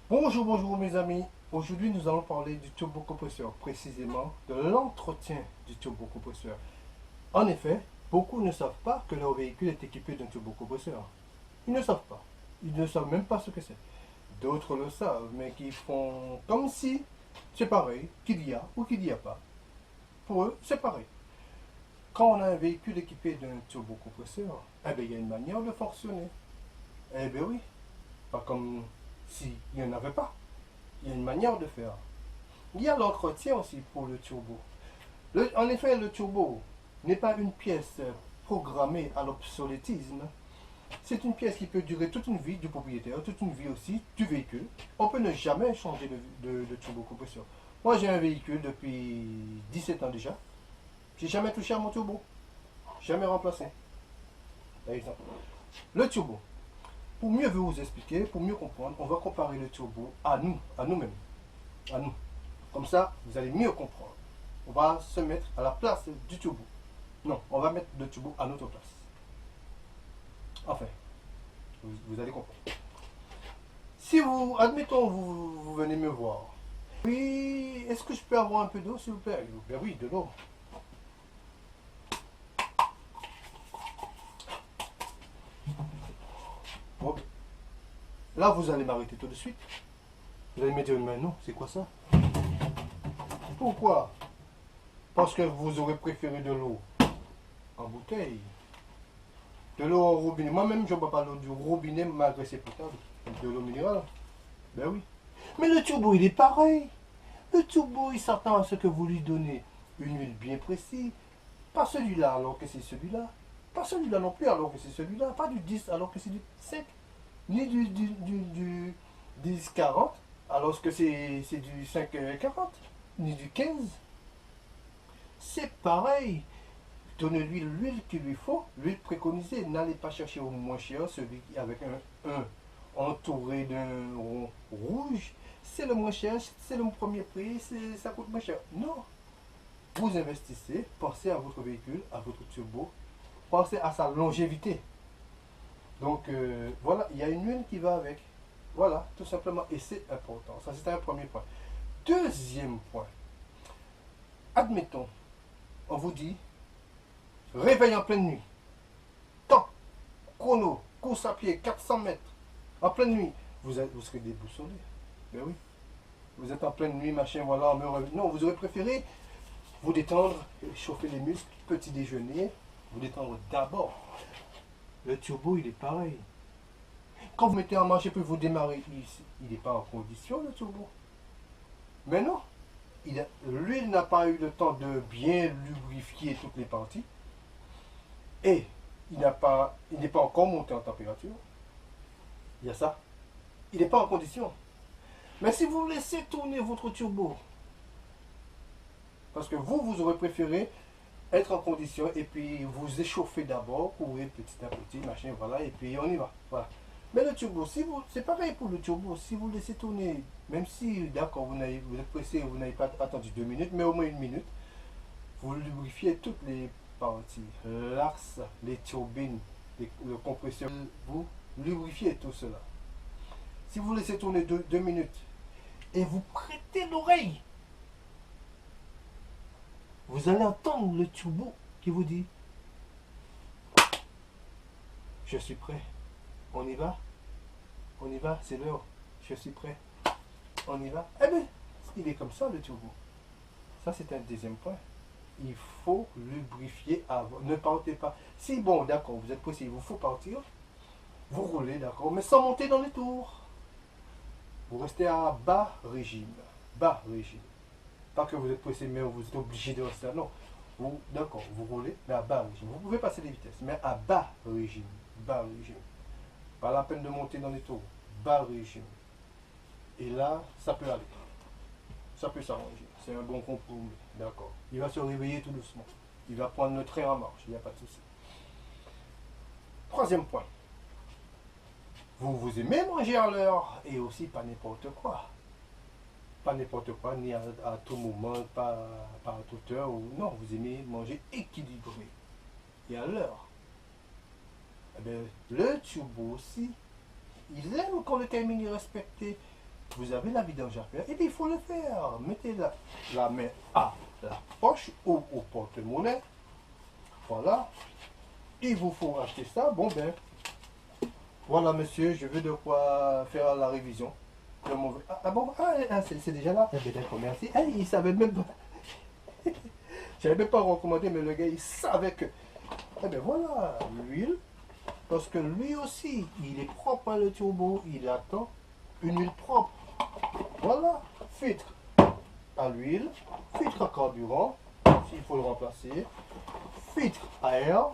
Bonjour, bonjour mes amis. Aujourd'hui, nous allons parler du turbocompresseur, précisément de l'entretien du turbocompresseur. En effet, beaucoup ne savent pas que leur véhicule est équipé d'un turbocompresseur. Ils ne savent pas. Ils ne savent même pas ce que c'est. D'autres le savent, mais qui font comme si c'est pareil, qu'il y a ou qu'il n'y a pas. Pour eux, c'est pareil. Quand on a un véhicule équipé d'un turbocompresseur, eh bien, il y a une manière de fonctionner. Eh bien oui, pas comme s'il n'y en avait pas. Il y a une manière de faire. Il y a l'entretien aussi pour le turbo. En effet, le turbo n'est pas une pièce programmée à l'obsolétisme. C'est une pièce qui peut durer toute une vie du propriétaire, toute une vie aussi du véhicule. On peut ne jamais changer de turbocompresseur. Moi, j'ai un véhicule depuis 17 ans déjà. J'ai jamais touché à mon turbo. Jamais remplacé. Par exemple. Le turbo. Pour mieux vous expliquer, pour mieux comprendre, on va comparer le turbo à nous, à nous-mêmes. À nous. Comme ça, vous allez mieux comprendre. On va se mettre à la place du turbo. Non, on va mettre le turbo à notre place. Enfin, vous allez comprendre. Si vous, admettons, vous venez me voir. Oui, est-ce que je peux avoir un peu d'eau, s'il vous plaît? Ben oui, de l'eau. Bon, là, vous allez m'arrêter tout de suite. Vous allez me dire, mais non, c'est quoi ça? Pourquoi? Parce que vous aurez préféré de l'eau en bouteille. De l'eau au robinet. Moi-même, je ne bois pas l'eau du robinet malgré c'est potable. De l'eau minérale. Ben oui. Mais le turbo, il est pareil. Le turbo, il s'attend à ce que vous lui donnez une huile bien précise. Pas celui-là alors que c'est celui-là. Pas celui-là non plus alors que c'est celui-là. Pas du 10 alors que c'est du 5. Ni du 10-40 alors que c'est du 5-40. Ni du 15. C'est pareil. Donnez-lui l'huile qu'il lui faut, l'huile préconisée. N'allez pas chercher au moins cher, celui avec un entouré d'un rond rouge. C'est le moins cher, c'est le premier prix, ça coûte moins cher. Non. Vous investissez, pensez à votre véhicule, à votre turbo, pensez à sa longévité. Donc voilà, il y a une huile qui va avec. Voilà, tout simplement. Et c'est important. Ça, c'est un premier point. Deuxième point. Admettons, on vous dit réveil en pleine nuit. Temps, chrono, course à pied, 400 mètres. En pleine nuit, vous serez déboussolé. Ben oui. Vous êtes en pleine nuit, machin, voilà, on me revient. Non, vous aurez préféré vous détendre, chauffer les muscles, petit déjeuner, vous détendre d'abord. Le turbo, il est pareil. Quand vous mettez en marche et puis vous démarrez, il n'est pas en condition, le turbo. Mais non, l'huile n'a pas eu le temps de bien lubrifier toutes les parties. Et il n'est pas encore monté en température. Il y a ça. Il n'est pas en condition. Mais si vous laissez tourner votre turbo, parce que vous aurez préféré être en condition et puis vous échauffer d'abord, courir petit à petit, machin, voilà, et puis on y va. Voilà. Mais le turbo, c'est pareil pour le turbo, si vous laissez tourner, même si, d'accord, vous êtes pressé, vous n'avez pas attendu 2 minutes, mais au moins 1 minute, vous lubrifiez toutes les parties, l'axe, les turbines, le compresseur, vous lubrifiez tout cela. Si vous laissez tourner 2 minutes et vous prêtez l'oreille, vous allez entendre le turbo qui vous dit je suis prêt. On y va? On y va? C'est l'heure. Je suis prêt. On y va? Eh bien, il est comme ça le turbo. Ça, c'est un deuxième point. Il faut lubrifier avant. Ne partez pas. Si, bon, d'accord, vous êtes pressé, il vous faut partir. Vous roulez, d'accord, mais sans monter dans les tours. Vous restez à bas régime. Bas régime. Pas que vous êtes pressé, mais vous êtes obligé de rester là. Non. D'accord, vous roulez, mais à bas régime. Vous pouvez passer les vitesses, mais à bas régime. Bas régime. Pas la peine de monter dans les tours. Bas régime. Et là, ça peut aller. Ça peut s'arranger. C'est un bon compromis. D'accord. Il va se réveiller tout doucement. Il va prendre le train en marche. Il n'y a pas de souci. Troisième point. Vous aimez manger à l'heure et aussi pas n'importe quoi. Pas n'importe quoi, ni à tout moment, pas à toute heure. Non, vous aimez manger équilibré et à l'heure. Eh bien, le turbo aussi, il aime quand le timing est respecté. vous avez la vidange à faire, et bien il faut le faire. Mettez la main à la poche ou au porte-monnaie. Voilà. Il vous faut acheter ça. Bon ben, voilà monsieur, je veux de quoi faire la révision. C'est déjà là. Eh bien d'accord, merci. Eh, il savait même pas. J'avais même pas recommandé, mais le gars il savait que. Eh bien voilà, l'huile. Parce que lui aussi, il est propre à le turbo. Il attend une huile propre. Voilà, filtre à l'huile, filtre à carburant, s'il faut le remplacer, filtre à air,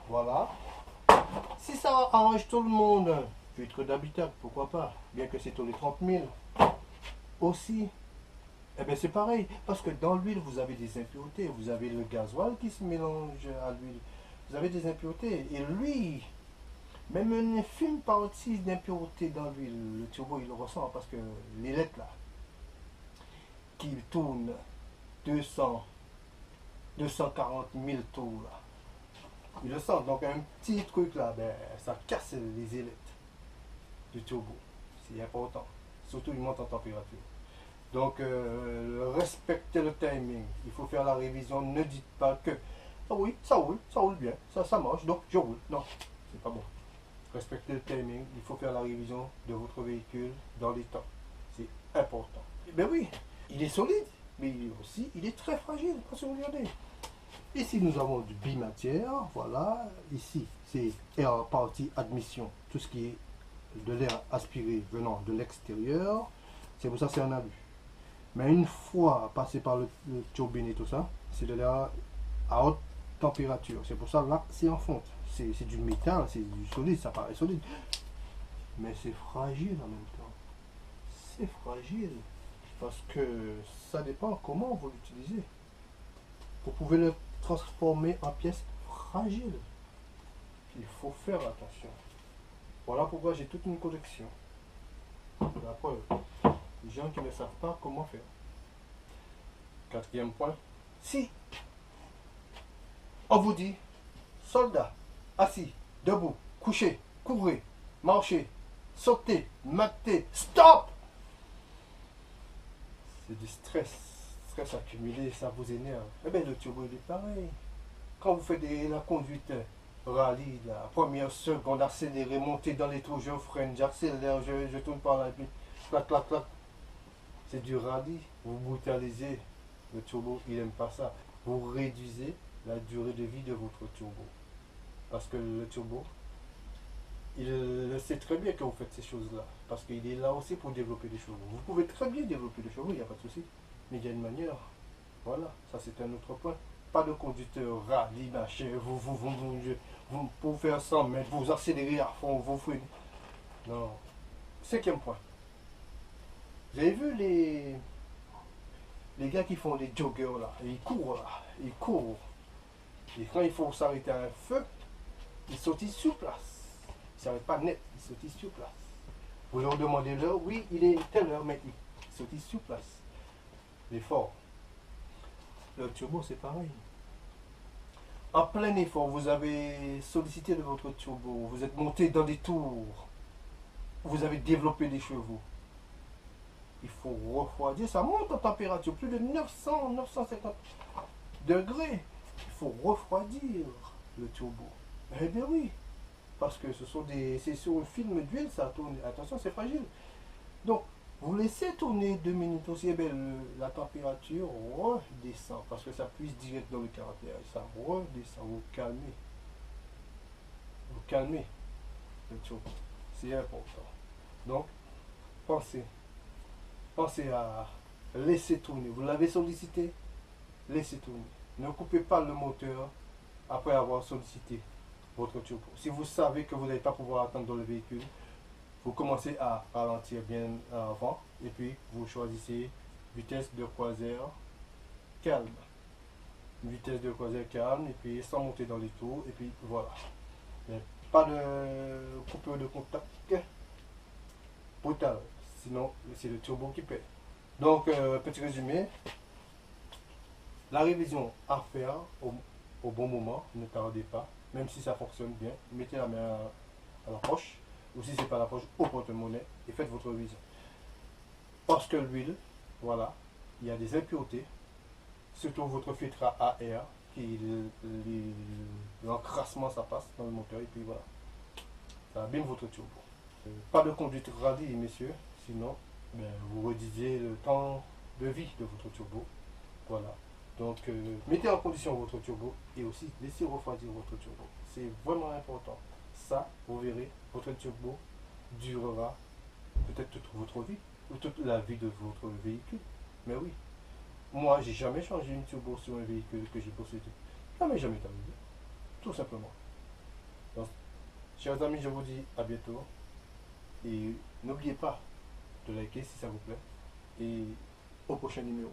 voilà. Si ça arrange tout le monde, filtre d'habitacle, pourquoi pas, bien que c'est tous les 30 000. Aussi, eh bien c'est pareil, parce que dans l'huile, vous avez des impuretés, vous avez le gasoil qui se mélange à l'huile, vous avez des impuretés, et lui, même une infime partie d'impureté dans l'huile, le turbo il le ressent, parce que les lettres là, qui tournent 240 000 tours là, il le sent, donc un petit truc là, ben, ça casse les ailettes du turbo, c'est important, surtout il monte en température. Donc respectez le timing, il faut faire la révision, ne dites pas que ah oui, ça roule bien, ça marche, donc je roule, non, c'est pas bon. Respectez le timing, il faut faire la révision de votre véhicule dans les temps, c'est important. Eh bien oui, il est solide, mais il est très fragile, parce que regardez. Ici nous avons du bimatière, voilà, ici c'est air partie admission, tout ce qui est de l'air aspiré venant de l'extérieur, c'est pour ça que c'est un abus. Mais une fois passé par le turbine et tout ça, c'est de l'air à haute température, c'est pour ça là c'est en fonte, c'est du métal, c'est du solide, ça paraît solide, mais c'est fragile en même temps, c'est fragile, parce que ça dépend comment vous l'utilisez. Vous pouvez le transformer en pièces fragiles. Il faut faire attention. Voilà pourquoi j'ai toute une collection. La preuve, les gens qui ne savent pas comment faire. Quatrième point, si on vous dit, soldat, assis, debout, couché, couvrez, marchez, sautez, matez, stop! C'est du stress accumulé, ça vous énerve. Eh bien, le turbo, il est pareil. Quand vous faites la conduite rallye, la première seconde, accélérer, monter dans les trous, je freine, j'accélère, je tourne par là, et puis clac, clac, clac. C'est du rallye. Vous brutalisez. Le turbo, il n'aime pas ça. Vous réduisez la durée de vie de votre turbo. Parce que le turbo, il sait très bien que vous faites ces choses-là. Parce qu'il est là aussi pour développer des chevaux. Vous pouvez très bien développer des chevaux, il n'y a pas de souci. Mais il y a une manière. Voilà, ça c'est un autre point. Pas de conducteur rallye, machin, pour faire 100 mètres, vous accélérez à fond, vous freinez. Non. Cinquième point. Vous avez vu les gars qui font les joggers là, ils courent là, ils courent. Et quand il faut s'arrêter à un feu, ils sautillent sur place. Ils ne s'arrêtent pas net, ils sautillent sur place. Vous leur demandez l'heure, oui, il est telle heure, mais ils sautillent sur place. L'effort. Le turbo, c'est pareil. En plein effort, vous avez sollicité de votre turbo, vous êtes monté dans des tours, vous avez développé des chevaux. Il faut refroidir, ça monte en température, plus de 900, 950 degrés. Il faut refroidir le turbo. Eh bien oui, parce que c'est sur un film d'huile, ça tourne. Attention, c'est fragile. Donc, vous laissez tourner 2 minutes aussi, eh bien, la température redescend, parce que ça puise direct dans le caractère, et ça redescend, vous calmez. Vous calmez le turbo, c'est important. Donc, pensez à laisser tourner. Vous l'avez sollicité, laissez tourner. Ne coupez pas le moteur après avoir sollicité votre turbo. Si vous savez que vous n'allez pas pouvoir attendre dans le véhicule, vous commencez à ralentir bien avant et puis vous choisissez vitesse de croisière calme. Vitesse de croisière calme et puis sans monter dans les tours et puis voilà. Mais pas de coupure de contact brutal, sinon c'est le turbo qui paie. Donc petit résumé, la révision à faire au bon moment, ne tardez pas, même si ça fonctionne bien, mettez la main à la poche. Ou si ce n'est pas la poche, au porte-monnaie et faites votre révision. Parce que l'huile, voilà, il y a des impuretés, surtout votre filtre à air, qui l'encrassement ça passe dans le moteur et puis voilà, ça abîme votre turbo. Pas de conduite rallye, messieurs, sinon ben, vous réduisez le temps de vie de votre turbo. Voilà. Donc, mettez en condition votre turbo et aussi laissez refroidir votre turbo. C'est vraiment important. Ça, vous verrez, votre turbo durera peut-être toute votre vie ou toute la vie de votre véhicule. Mais oui, moi, j'ai jamais changé une turbo sur un véhicule que j'ai possédé. Jamais, jamais arrivé. Tout simplement. Donc, chers amis, je vous dis à bientôt. Et n'oubliez pas de liker si ça vous plaît. Et au prochain numéro.